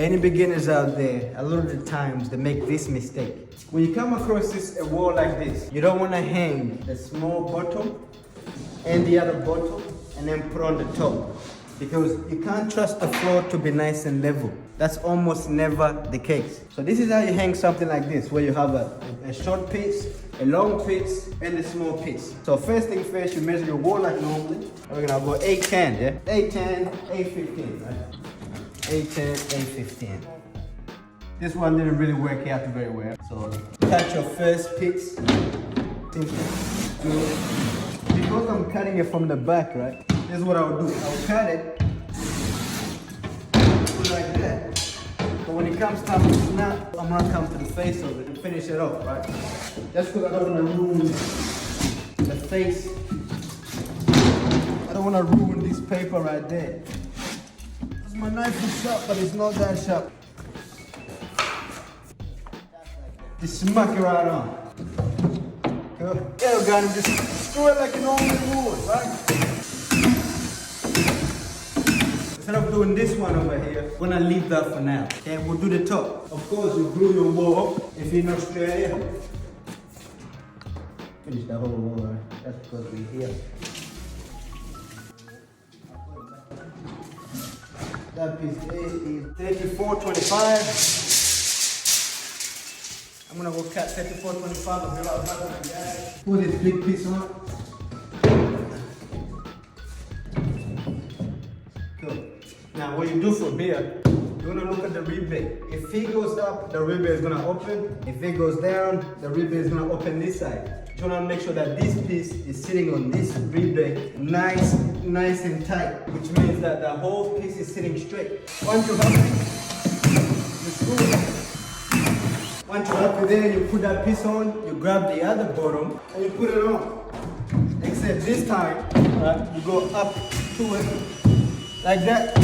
Any beginners out there, a lot of the times they make this mistake. When you come across a wall like this, you don't want to hang the small bottom and the other bottom and then put on the top, because you can't trust the floor to be nice and level. That's almost never the case. So this is how you hang something like this, where you have a short piece, a long piece, and a small piece. So first thing first, you measure your wall like normally. We're gonna go 810, yeah? 810, 815, right? 810, 815. This one didn't really work out very well. So cut your first piece. Because I'm cutting it from the back, right? This is what I'll do. I'll cut it like that. But when it comes time to snap, I'm gonna come to the face of it and finish it off, right? Just because I don't wanna ruin the face. I don't wanna ruin this paper right there. Because my knife is sharp, but it's not that sharp. Just smack it right on. Good. Yeah, got him. Just screw it like an normal wood, right? Instead of doing this one over here, we're gonna leave that for now. Okay, we'll do the top. Of course, you glue your wall if you're in Australia. Finish the whole wall, right? That's because we're here. That piece is 34.25. I'm gonna go cut 34.25. Put this big piece on. Cool. Now what you do for beer, you're gonna look at the rebate. If it goes up, the rebate is gonna open. If it goes down, the rebate is gonna open this side. You wanna make sure that this piece is sitting on this rebate nice and tight, which means that the whole piece is sitting straight. Once you have it, you screw it. Once you're happy there, you put that piece on, you grab the other bottom, and you put it on. Except this time, right, you go up to it, like that.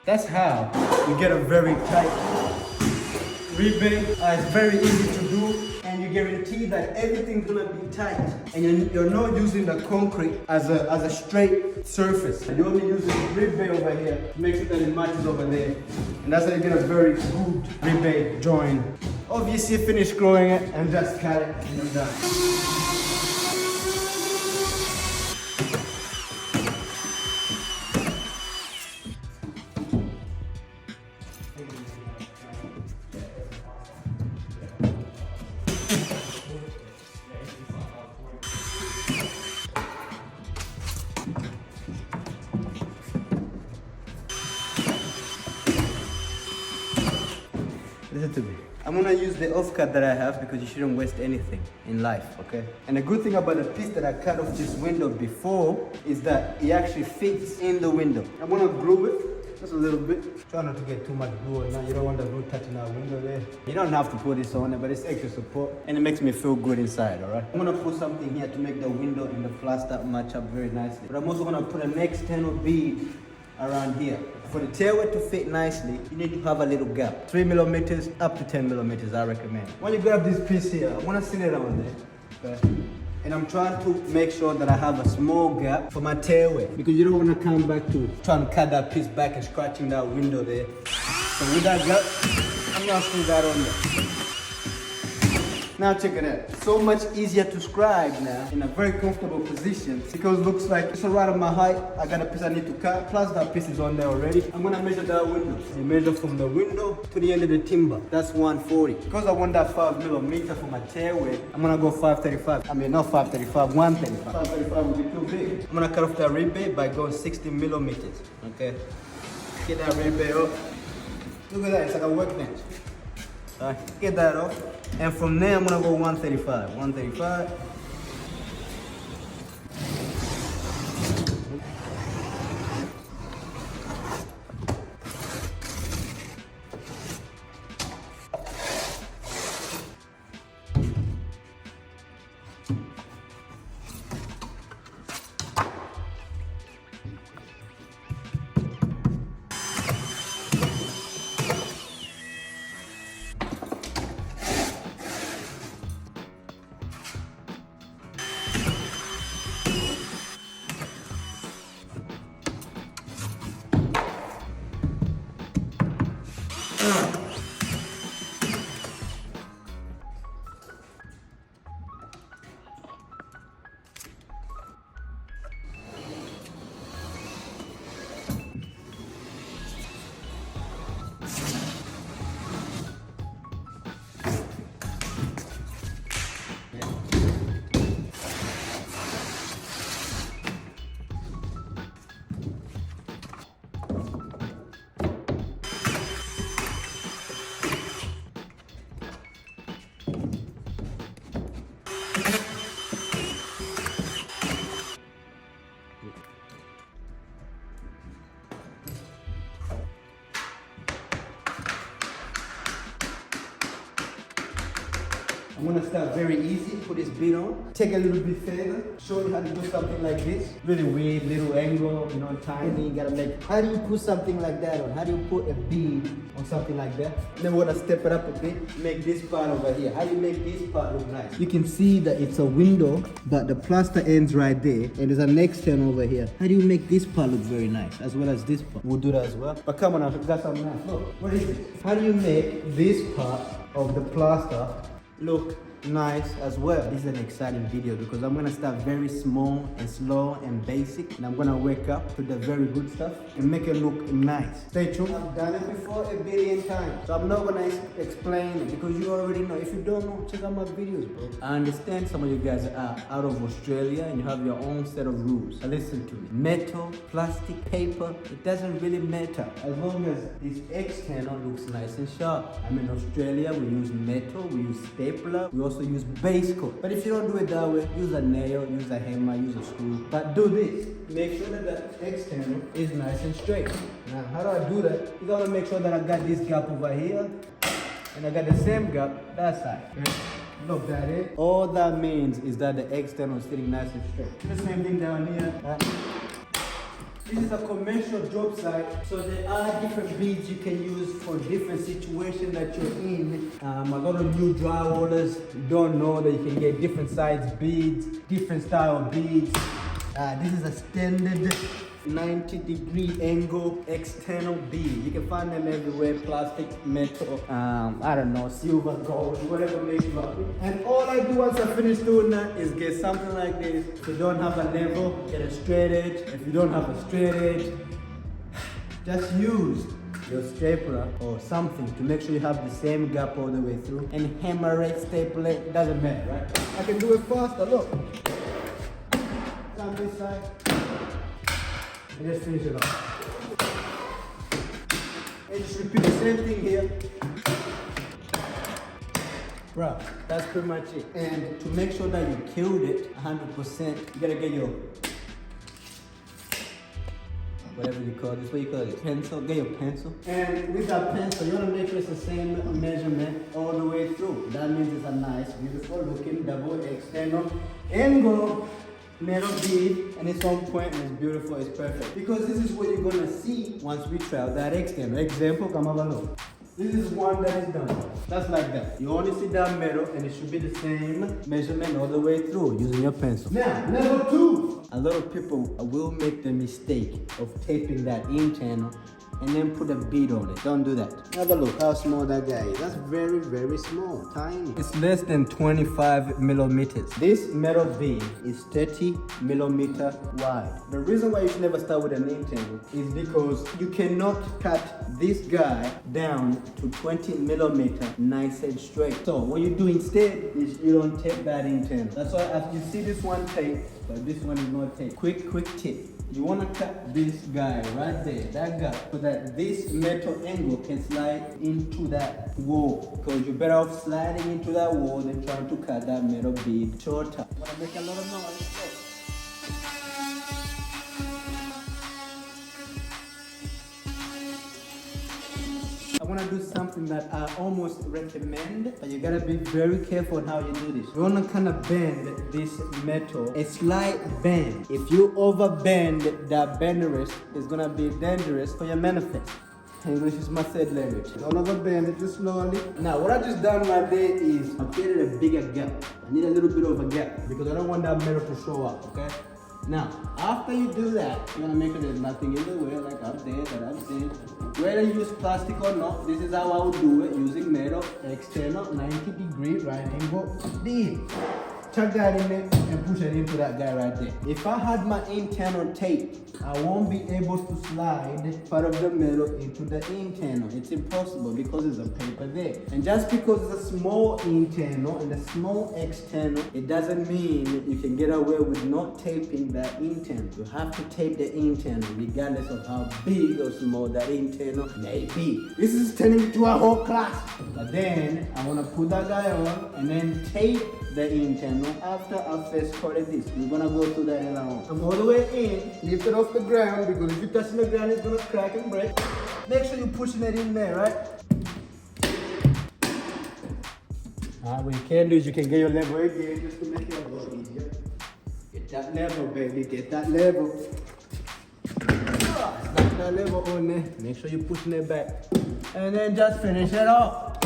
That's how you get a very tight rebate. It's very easy to do, and you guarantee that everything's gonna be tight. And you're not using the concrete as a straight surface. You're only using the rebate over here to make sure that it matches over there. And that's how you get a very good rebate joint. Obviously, finish screwing it and just cut it and you're done. Listen to me. I'm gonna use the offcut that I have because you shouldn't waste anything in life, okay? And the good thing about the piece that I cut off this window before is that it actually fits in the window. I'm gonna glue it just a little bit. Try not to get too much glue on now. You don't want the glue touching our window there. You don't have to put this on it, but it's extra support and it makes me feel good inside, all right? I'm gonna put something here to make the window and the plaster match up very nicely. But I'm also gonna put an external bead around here. For the tailway to fit nicely, you need to have a little gap. 3 millimeters up to 10 millimeters, I recommend. When you grab this piece here, I want to sit it on there, okay? And I'm trying to make sure that I have a small gap for my tailway, because you don't want to come back to trying to cut that piece back and scratching that window there. So with that gap, I'm gonna screw that on there. Now check it out. So much easier to scribe now in a very comfortable position because it looks like it's right on my height. I got a piece I need to cut, plus that piece is on there already. I'm gonna measure that window. You measure from the window to the end of the timber. That's 140. Because I want that 5 millimeter for my tailway, I'm gonna go 535. I mean, not 535, 135. 535 would be too big. I'm gonna cut off that rebate by going 60 millimeters, okay? Get that rebate up. Look at that, it's like a workbench. Alright, get that off. And from there, I'm gonna go 135. 135. I'm gonna start very easy, put this bead on, take a little bit further, show you how to do something like this. Really weird, little angle, you know, tiny, you gotta make, how do you put something like that on? How do you put a bead on something like that? Then we're gonna step it up a bit, make this part over here. How do you make this part look nice? You can see that it's a window, but the plaster ends right there, and there's an external over here. How do you make this part look very nice, as well as this part? We'll do that as well. But come on, I've got something nice. Look, what is it? How do you make this part of the plaster look nice as well? This is an exciting video because I'm gonna start very small and slow and basic, and I'm gonna wake up to the very good stuff and make it look nice. Stay tuned. I've done it before a billion times, so I'm not gonna explain it because you already know. If you don't know, check out my videos, bro. I understand some of you guys are out of Australia and you have your own set of rules. Now listen to me. Metal, plastic, paper, it doesn't really matter as long as this external looks nice and sharp. I'm in Australia, we use metal, we use stapler, we also use base coat. But if you don't do it that way, use a nail, use a hammer, use a screw. But do this. Make sure that the external is nice and straight. Now, how do I do that? You gotta make sure that I got this gap over here, and I got the same gap that side. Okay? Look that in. All that means is that the external is sitting nice and straight. The same thing down here. This is a commercial job site, so there are different beads you can use for different situations that you're in. A lot of new drywallers don't know that you can get different size beads, different style beads. This is a standard 90-degree angle external bead. You can find them everywhere, plastic, metal, I don't know, silver, gold, whatever makes you happy. And all I do once I finish doing that is get something like this. If you don't have a level, get a straight edge. If you don't have a straight edge, just use your stapler or something to make sure you have the same gap all the way through. And hammer it, staple it, doesn't matter, right? I can do it faster, look. Down this side. And just finish it off. And just repeat the same thing here. Bro, that's pretty much it. And to make sure that you killed it 100%, you gotta get your, whatever you call this, what you call it, pencil, get your pencil. And with that pencil, you wanna make sure it's the same measurement all the way through. That means it's a nice, beautiful looking double external angle metal bead, and it's on point and it's beautiful, it's perfect. Because this is what you're gonna see once we try out that external. Example, come over look. This is one that is done. That's like that. You only see that metal and it should be the same measurement all the way through using your pencil. Now, level 2. A lot of people will make the mistake of taping that internal and then put a bead on it. Don't do that. Have a look how small that guy is. That's very, very small, tiny. It's less than 25 millimeters. This metal bead is 30 millimeter wide. The reason why you should never start with an internal is because you cannot cut this guy down to 20 millimeter nice and straight. So what you do instead is you don't tape that internal. That's why as you see this one tape, but this one is not taped. Quick tip. You want to cut this guy right there, that guy, so that this metal angle can slide into that wall. Because you're better off sliding into that wall than trying to cut that metal bead shorter. I want to make a lot of noise. I want to do something that I almost recommend, but you gotta be very careful on how you do this. You want to kind of bend this metal, a slight bend. If you over bend that benders, it's gonna be dangerous for your manifest. English is my third language. Don't over bend it, just slowly. Now what I just done right there is I created a bigger gap. I need a little bit of a gap because I don't want that metal to show up, okay? Now, after you do that, you want to make sure there's nothing in the way, like up there, that I'm saying. Whether you use plastic or not, this is how I would do it, using metal, external, 90-degree right angle bead. Chuck that in there and push it into that guy right there. If I had my internal tape, I won't be able to slide part of the metal into the internal. It's impossible because there's a paper there. And just because it's a small internal and a small external, it doesn't mean you can get away with not taping that internal. You have to tape the internal regardless of how big or small that internal may be. This is turning into a whole class. But then I want to put that guy on and then tape the internal after I first coated this. We're gonna go through that later on. I'm all the way in, lift it off the ground because if you're touching the ground, it's gonna crack and break. Make sure you're pushing it in there, right? What you can do is you can get your level again just to make it work easier. Get that level, baby, get that level. Snap that level on there. Make sure you're pushing it back. And then just finish it off.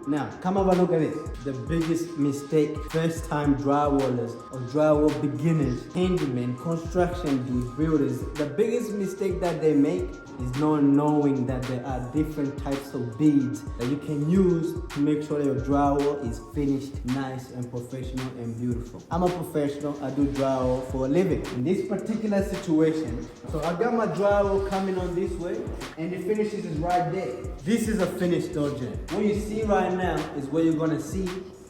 Now, come have a look at this. The biggest mistake first-time drywallers or drywall beginners, handymen, construction dudes, builders, the biggest mistake that they make is not knowing that there are different types of beads that you can use to make sure your drywall is finished nice and professional and beautiful. I'm a professional, I do drywall for a living. In this particular situation, so I got my drywall coming on this way and the finishes is right there. This is a finished door jam. What you see right now is what you're gonna see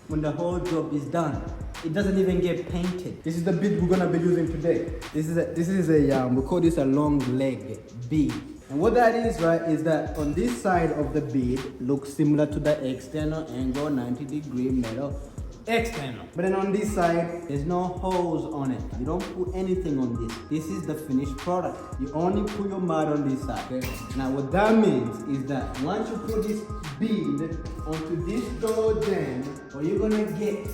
when the whole job is done. It doesn't even get painted. This is the bead we're gonna be using today. This is a we call this a long leg bead. And what that is, right, is that on this side of the bead looks similar to the external angle 90-degree metal external. But then on this side, there's no holes on it. You don't put anything on this. This is the finished product. You only put your mud on this side. Okay? Now what that means is that once you put this bead onto this door jam, what you're gonna get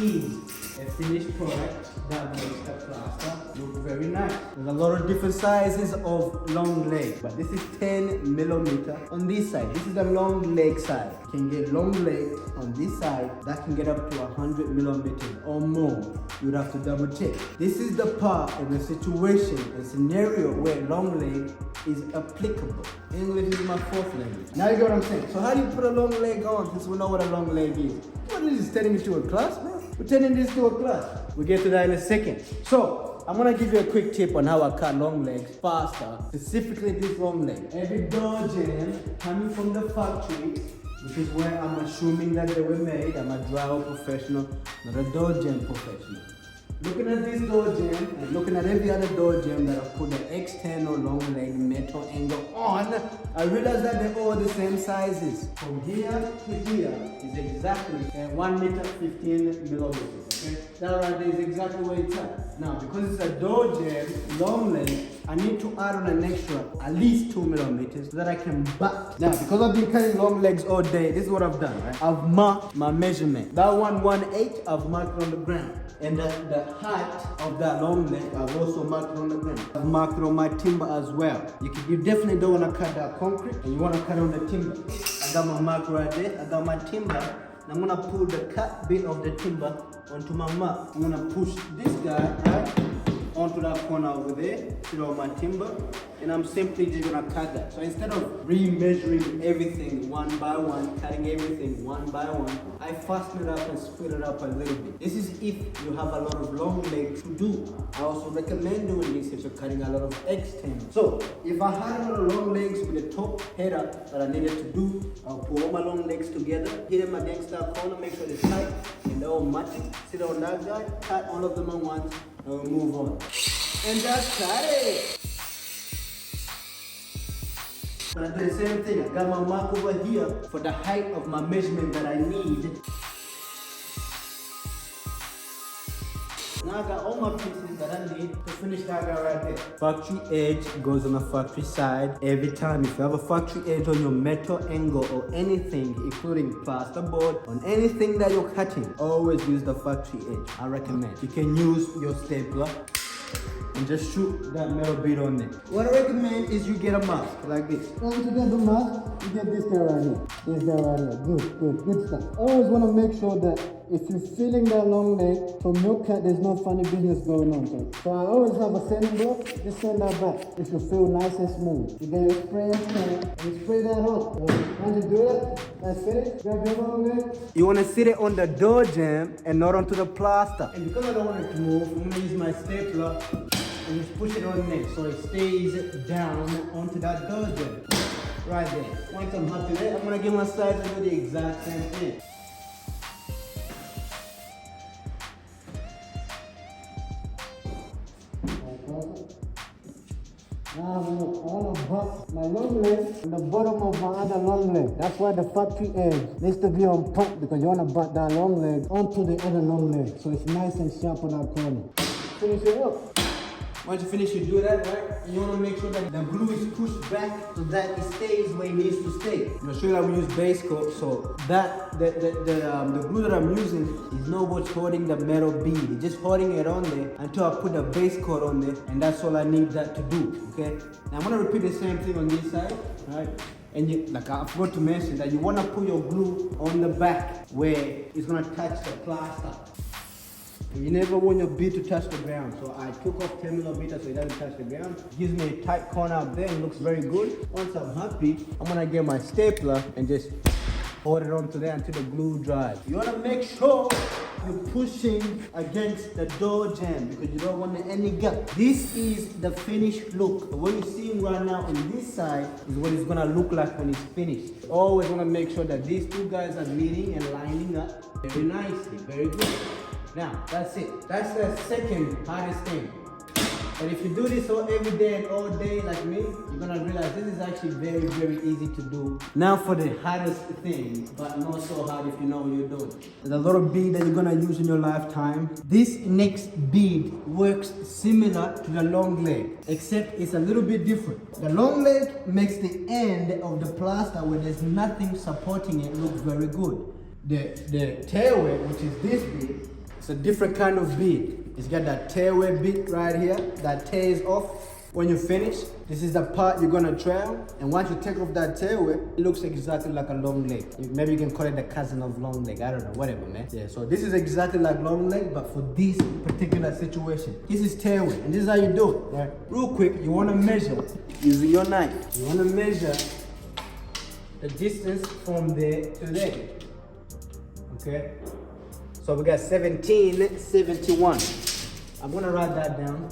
is a finished product that makes the plaster look very nice. There's a lot of different sizes of long leg, but this is 10 millimeter on this side. This is the long leg side. You can get long leg on this side that can get up to 100 millimeters or more. You'd have to double check. This is the part in the situation, a scenario where long leg is applicable. English is my fourth language. Now you get what I'm saying. So how do you put a long leg on since we know what a long leg is? What is this turning into a class, man? We're turning this to a class. We'll get to that in a second. So, I'm gonna give you a quick tip on how I cut long legs faster, specifically this long leg. Every door jam coming from the factory, which is where I'm assuming that they were made. I'm a drywall professional, not a door jam professional. Looking at this door jam and looking at every other door jam that I put the external long leg metal angle on, I realized that they're all the same sizes. From here to here is exactly 1 meter 15 millimeters. Okay? That right there is exactly where it's at. Now, because it's a door jam, long leg, I need to add on an extra at least 2 millimeters so that I can back. Now, because I've been cutting long legs all day, this is what I've done, right? I've marked my measurement. That 118, I've marked on the ground. And the height of that long leg, I've also marked it on the ground. I've marked it on my timber as well. You definitely don't want to cut that concrete, and you want to cut on the timber. I got my mark right there. I got my timber. And I'm gonna pull the cut bit of the timber onto my mark. I'm gonna push this guy right onto that corner over there, put on my timber, and I'm simply just gonna cut that. So instead of re-measuring everything one by one, cutting everything one by one, I fasten it up and split it up a little bit. This is if you have a lot of long legs to do. I also recommend doing this if you're cutting a lot of external. So if I had a lot of long legs with a top header that I needed to do, I'll put all my long legs together, hit them against that corner, make sure they're tight and they're all matching. Sit on that guy, cut all of them at once, and we'll move on. And just cut it. And I do the same thing. I got my mark over here for the height of my measurement that I need. Now I got all my pieces that I need to finish that guy right there. Factory edge goes on the factory side every time. If you have a factory edge on your metal angle or anything, including plasterboard, on anything that you're cutting, always use the factory edge. I recommend. You can use your stapler and just shoot that metal bead on there. What I recommend is you get a mask like this. Once you get the mask, you get this guy right here. This guy right here. Good stuff. Always want to make sure that if you're feeling that long leg, for milk cat, there's no funny business going on. So I always have a sanding block, just send that back. If you feel nice and smooth. You get your spray can and you spray that on. So once you do that, that's finished. Grab your long leg. You want to sit it on the door jamb and not onto the plaster. And because I don't want it to move, I'm going to use my stapler and just push it on there so it stays down onto that door jamb. Right there. Once I'm happy there, I'm going to give my sides and do the exact same thing. Now I want to butt my long leg on the bottom of my other long leg. That's why the factory edge needs to be on top, because you want to butt that long leg onto the other long leg so it's nice and sharp on that corner. Finish it up. Once you finish, you do that, right? You want to make sure that the glue is pushed back so that it stays where it needs to stay. I'm sure that we use base coat, so that the glue that I'm using is not what's holding the metal bead. It's just holding it on there until I put the base coat on there, and that's all I need that to do. Okay. Now I'm gonna repeat the same thing on this side, right? And you, like I forgot to mention that you want to put your glue on the back where it's gonna touch the plaster. You never want your bead to touch the ground, so I took off 10 millimeters so it doesn't touch the ground. Gives me a tight corner up there and looks very good. Once I'm happy, I'm gonna get my stapler and just hold it onto there until the glue dries. You wanna make sure you're pushing against the door jamb because you don't want any gap. This is the finished look. So what you're seeing right now on this side is what it's gonna look like when it's finished. Always wanna make sure that these two guys are meeting and lining up very nicely, very good. Now, that's it. That's the second hardest thing. But if you do this every day and all day like me, you're gonna realize this is actually very, very easy to do. Now for the hardest thing, but not so hard if you know what you're doing. There's a lot of bead that you're gonna use in your lifetime. This next bead works similar to the long leg, except it's a little bit different. The long leg makes the end of the plaster where there's nothing supporting it look very good. The tailway, which is this bead, it's a different kind of bead. It's got that tailway bit right here that tears off when you finish. This is the part you're gonna trail, and once you take off that tailway, it looks exactly like a long leg. Maybe you can call it the cousin of long leg. I don't know, whatever, man. Yeah, so this is exactly like long leg, but for this particular situation. This is tailway, and this is how you do it, right? Real quick, you wanna measure using your knife. You wanna measure the distance from there to there. Okay? So we got 1771. I'm gonna write that down.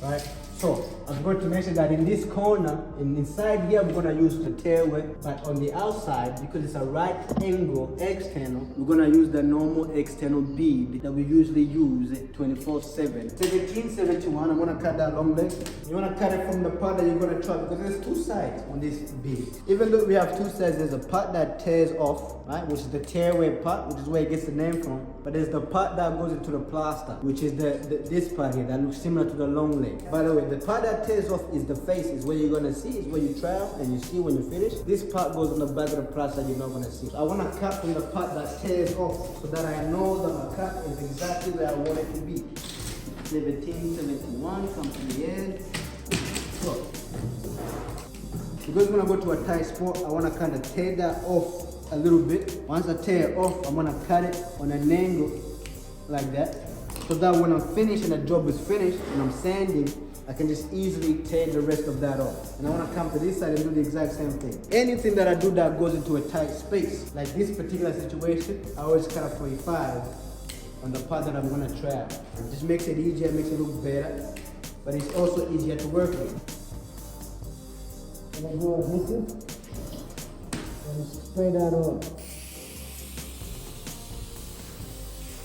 Right? So I'm going to mention that in this corner, inside here, we're gonna use the tailway, but on the outside, because it's a right angle external, we're gonna use the normal external bead that we usually use 24/7. 1771, I'm gonna cut that long leg. You wanna cut it from the part that you're gonna try, because there's two sides on this bead. Even though we have two sides, there's a part that tears off, right, which is the tearaway part, which is where it gets the name from. But there's the part that goes into the plaster, which is this part here that looks similar to the long leg. By the way, the part that tears off is the face, is where you're gonna see, is where you trial and you see when you finish. This part goes on the back of the plaster you're not gonna see. So I wanna cut from the part that tears off so that I know that my cut is exactly where I want it to be. 1771, come to the end. So, because we're gonna go to a tight spot, I wanna kind of tear that off a little bit. Once I tear it off, I'm gonna cut it on an angle like that, so that when I'm finished and the job is finished and I'm sanding, I can just easily tear the rest of that off. And I want to come to this side and do the exact same thing. Anything that I do that goes into a tight space, like this particular situation, I always cut a 45 on the part that I'm going to try. It just makes it easier, makes it look better, but it's also easier to work with. And I go adhesive and spray that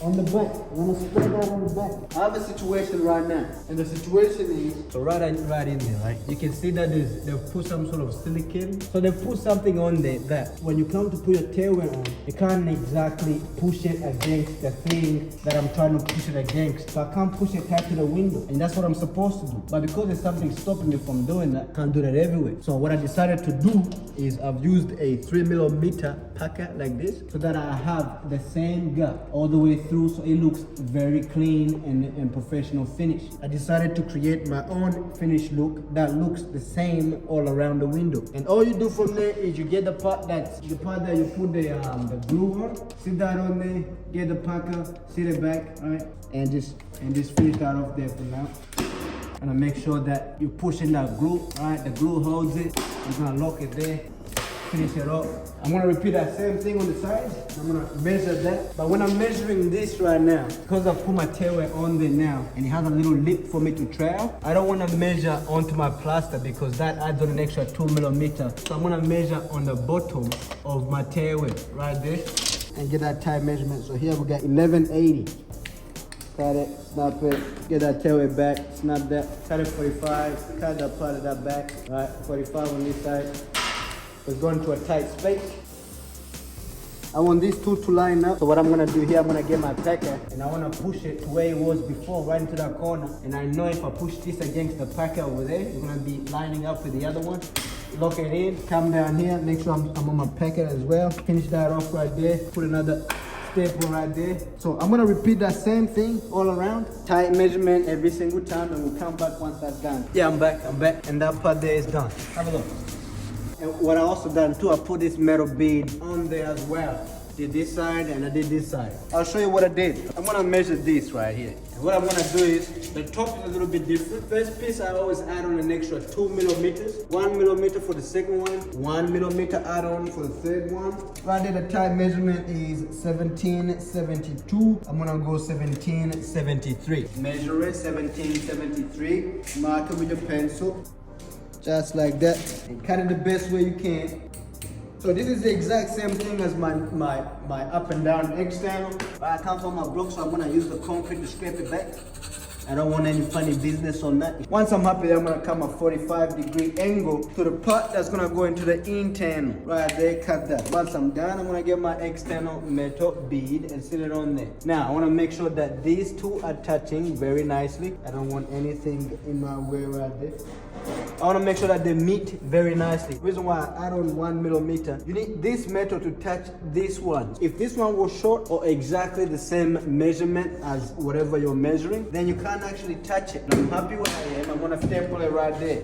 on the back. I want to spray that on the back. I have a situation right now, and the situation is, so right in there, right? You can see that they've put some sort of silicone. So they put something on there that when you come to put your tailwheel on, you can't exactly push it against the thing that I'm trying to push it against. So I can't push it tight to the window, and that's what I'm supposed to do. But because there's something stopping me from doing that, I can't do that everywhere. So what I decided to do is I've used a 3mm packer like this, so that I have the same gap all the way through, so it looks very clean and professional finish. I decided to create my own finish look that looks the same all around the window. And all you do from there is you get the part that you put the glue on, sit that on there, get the packer, sit it back, right, and just finish that off there for now. And I make sure that you push in that glue, right? The glue holds it. You're gonna lock it there, finish it up. I'm gonna repeat that same thing on the side. I'm gonna measure that. But when I'm measuring this right now, because I put my tailway on there now, and it has a little lip for me to trail, I don't wanna measure onto my plaster because that adds on an extra 2 millimeters. So I'm gonna measure on the bottom of my tailway right there and get that tight measurement. So here we got 1180. Cut it, snap it, get that tailway back, snap that, cut it 45, cut that part of that back, right, 45 on this side. It's going to a tight space. I want these two to line up. So what I'm gonna do here, I'm gonna get my packer and I wanna push it to where it was before, right into that corner. And I know if I push this against the packer over there, it's gonna be lining up with the other one. Lock it in, come down here, make sure I'm on my packer as well. Finish that off right there, put another staple right there. So I'm gonna repeat that same thing all around. Tight measurement every single time and we'll come back once that's done. Yeah, I'm back. And that part there is done. Have a look. And what I also done too, I put this metal bead on there as well. Did this side and I did this side. I'll show you what I did. I'm gonna measure this right here. And what I'm gonna do is, the top is a little bit different. First piece, I always add on an extra 2 millimeters. 1 millimeter for the second one. 1 millimeter add on for the third one. Right there, the tie measurement is 1772. I'm gonna go 1773. Measure it, 1773. Mark it with your pencil. Just like that. And cut it the best way you can. So this is the exact same thing as my up and down external. But I come from my block, so I'm gonna use the concrete to scrape it back. I don't want any funny business on that. Once I'm happy, I'm gonna come a 45-degree angle to the part that's gonna go into the internal. Right there, cut that. Once I'm done, I'm gonna get my external metal bead and sit it on there. Now, I wanna make sure that these two are touching very nicely. I don't want anything in my way right there. I want to make sure that they meet very nicely. The reason why I add on 1 millimeter, you need this metal to touch this one. If this one was short or exactly the same measurement as whatever you're measuring, then you can't actually touch it. I'm happy where I am. I'm going to staple it right there.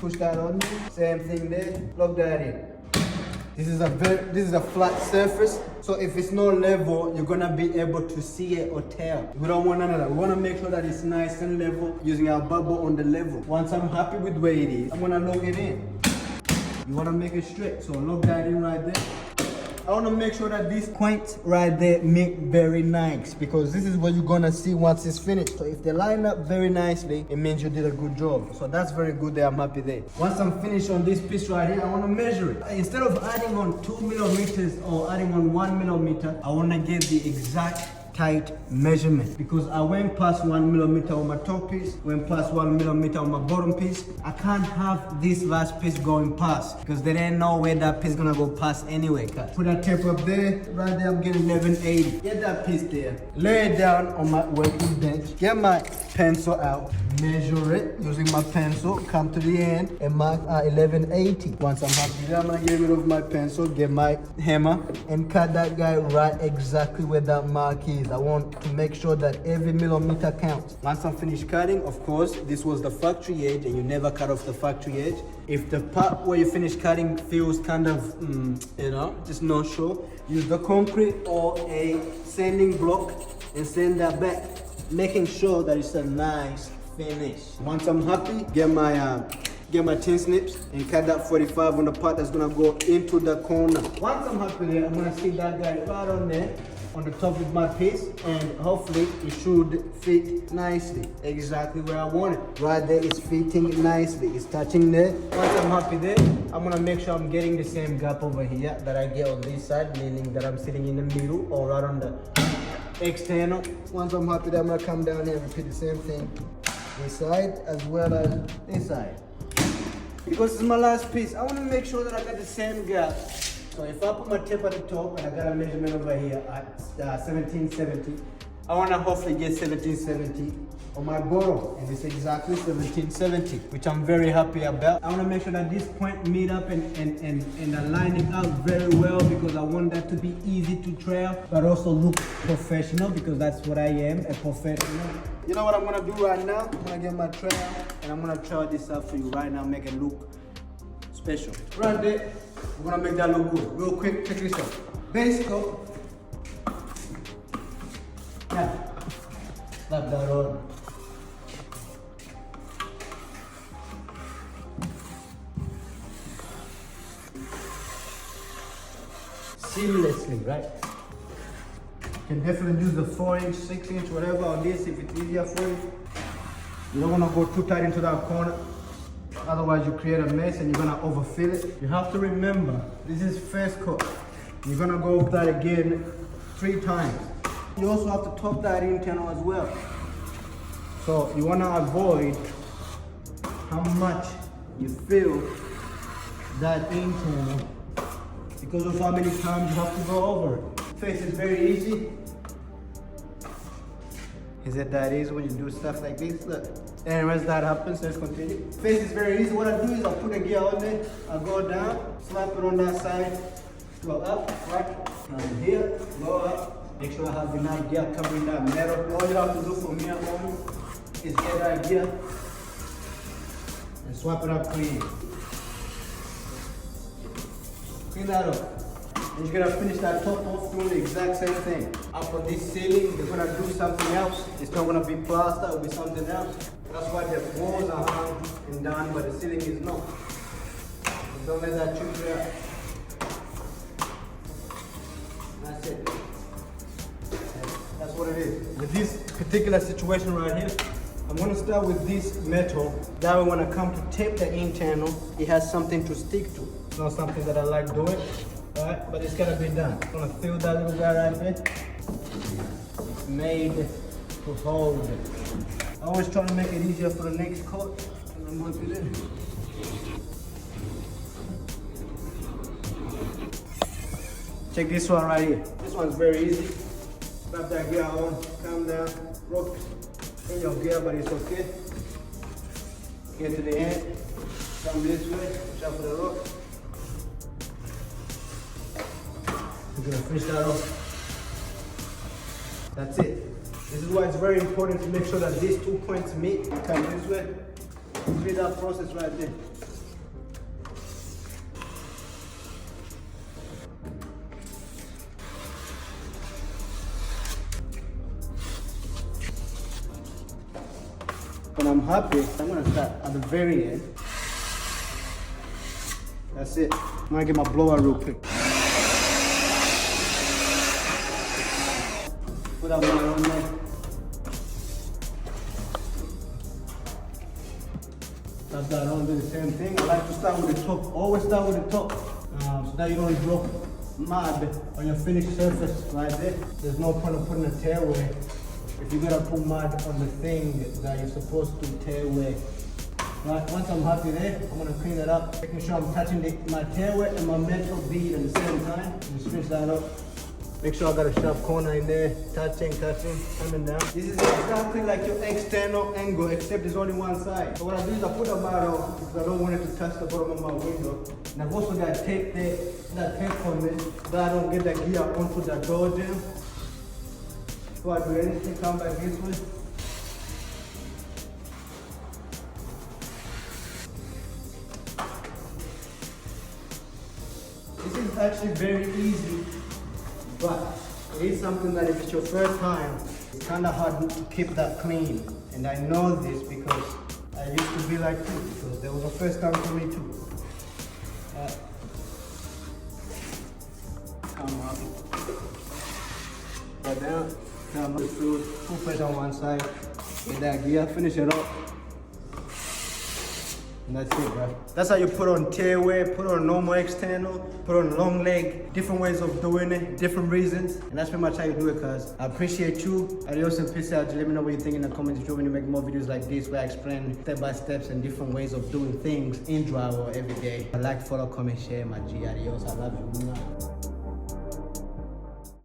Push that on me. Same thing there. Plug that in. This is a flat surface, so if it's not level, you're gonna be able to see it or tell. We don't want none of that. We wanna make sure that it's nice and level using our bubble on the level. Once I'm happy with where it is, I'm gonna lock it in. You wanna make it straight, so lock that in right there. I want to make sure that these points right there make very nice, because this is what you're gonna see once it's finished. So if they line up very nicely, it means you did a good job. So that's very good there. I'm happy there. Once I'm finished on this piece right here, I want to measure it. Instead of adding on 2 millimeters or adding on 1 millimeter, I want to get the exact tight measurement, because I went past 1 millimeter on my top piece, went past 1 millimeter on my bottom piece. I can't have this last piece going past, because there ain't no way that piece gonna go past anyway. Put that tape up there, right there. I'm getting 1180. Get that piece there, lay it down on my working bench, get my pencil out, measure it using my pencil, come to the end and mark 1180. Once I'm happy, I'm gonna get rid of my pencil, get my hammer and cut that guy right exactly where that mark is. I want to make sure that every millimeter counts. Once I'm finished cutting, of course, this was the factory edge and you never cut off the factory edge. If the part where you finish cutting feels kind of, just not sure, use the concrete or a sanding block and sand that back, making sure that it's a nice finish. Once I'm happy, get my tin snips and cut that 45 on the part that's gonna go into the corner. Once I'm happy there, I'm gonna stick that guy right on there, on the top of my piece, and hopefully it should fit nicely, exactly where I want it. Right there, it's fitting nicely, it's touching there. Once I'm happy there, I'm gonna make sure I'm getting the same gap over here that I get on this side, meaning that I'm sitting in the middle or right on the external. Once I'm happy there, I'm gonna come down here and repeat the same thing this side as well as this side. Because it's my last piece, I want to make sure that I got the same gap. So if I put my tip at the top and I got a measurement over here at 1770, I want to hopefully get 1770 on my bottom, and it's exactly 1770, which I'm very happy about. I want to make sure that this point meet up and align it out very well, because I want that to be easy to trail, but also look professional, because that's what I am, a professional. You know what I'm gonna do right now? I'm gonna get my trail, and I'm gonna trail this up for you right now, make it look special. Right there, we're gonna make that look good. Real quick, check this out. Base coat. Yeah, slap that on. Seamlessly, right? You can definitely use the 4-inch, 6-inch, whatever on this if it's easier for you. You don't want to go too tight into that corner, otherwise you create a mess and you're gonna overfill it. You have to remember, this is first coat. You're gonna go over that again 3 times. You also have to top that internal as well. So you want to avoid how much you fill that internal, because of how many times you have to go over it. Face is very easy. Is it that easy when you do stuff like this? Look. Anyways, that happens, let's continue. Face is very easy. What I do is I put a gear on there, I go down, slap it on that side, go up, right? And here, go up. Make sure I have enough gear covering that metal. All you have to do from here on is get that gear and swap it up clean. Clean that up. And you're gonna finish that top off doing the exact same thing. Up on this ceiling, you're gonna do something else. It's not gonna be plaster, it'll be something else. That's why the walls are hung and done, but the ceiling is not. So don't let that trick you out. That's it. That's what it is. With this particular situation right here, I'm gonna start with this metal. That way when I come to tape the internal, it has something to stick to. It's not something that I like doing, right? But it's gotta be done. I'm gonna fill that little guy right there. It's made to hold it. I always try to make it easier for the next coat, and I'm going to do it. Check this one right here. This one's very easy. Grab that gear on, calm down, rope in your gear, but it's okay. Get to the end, come this way, jump the rope. We're gonna finish that off. That's it. This is why it's very important to make sure that these 2 points meet. Come this way, complete that process right there. When I'm happy, I'm gonna start at the very end. That's it. I'm gonna get my blower real quick. Put that one on there. Tap that on, do the same thing. I like to start with the top. Always start with the top. So that you don't drop mud on your finished surface right there. There's no point of putting a tearaway if you're gonna put mud on the thing that you're supposed to tear away. Right, once I'm happy there, I'm gonna clean it up, making sure I'm touching my tearaway and my metal bead at the same time. Just finish that up. Make sure I got a sharp corner in there, touching, coming down. This is exactly like your external angle, except there's only one side. So what I do is I put the mud on because I don't want it to touch the bottom of my window. And I've also got tape there, that tape on me, so I don't get the gear onto the door jam. Before I do anything, come back this way. This is actually very easy, but it is something that if it's your first time, it's kind of hard to keep that clean. And I know this because I used to be like you, because there was a first time for me too. Come up. Go down, come up through, full pressure on one side, get that gear, finish it up. And that's it, bro. That's how you put on tearaway, put on normal external, put on long leg, different ways of doing it, different reasons. And that's pretty much how you do it, cuz. I appreciate you. Adios and peace out. Let me know what you think in the comments if you want me to make more videos like this where I explain step-by-steps and different ways of doing things in drywall every day. Like, follow, comment, share, my G. Adios. I love you.